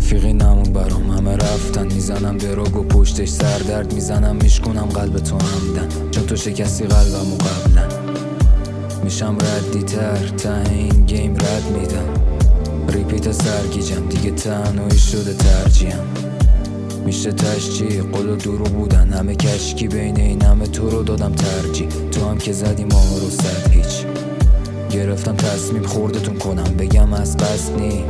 رفیقی نمون برام، همه رفتن. میزنم دراگ و پشتش سردرد میزنم، میشکنم قلب تو همدن، چون تو شکستی قلبمو قبلا. میشم ردی تر ته این گیم رد میدم، ریپیت سرگیجم دیگه تنهایی شده ترجیحم. میشه تشجیح قول و دروغ بودن همه کشکی، بین این همه تو رو دادم ترجیح. تو هم که زدی ماما رو صد هیچ، گرفتم تصمیم خوردتون کنم بگم از قصد نی.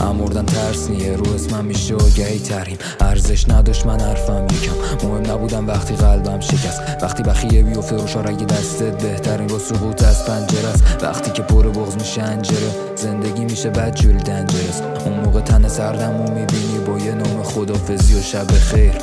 امردن ترس نیه رو اسمم میشه آگهی تریم، ارزش نداشت من حرفم یکم، مهم نبودم وقتی قلبم شکست. وقتی بخیه بیفته رو شارگی دستت، بهترین رو سقوط از پنجره است. وقتی که پر بغض میشه انجره، زندگی میشه بدجوری دنجرست. اون موقع تن سردمو میبینی با یه نام خدافزی و شب خیر.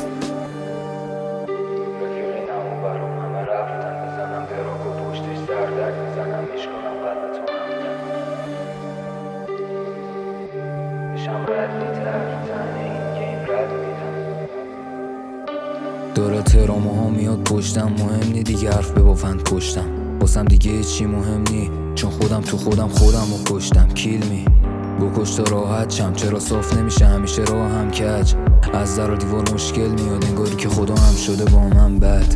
داره تراماها میاد پشتم، مهم نی دیگه حرف ببافند پشتم. واسم دیگه چی مهم نی، چون خودم تو خودم رو کشتم. کیل می بکش تا راحت شم، چرا صاف نمیشه همیشه راه هم کج. از در و دیوار مشکل میاد انگاری که خدا هم شده با من بد.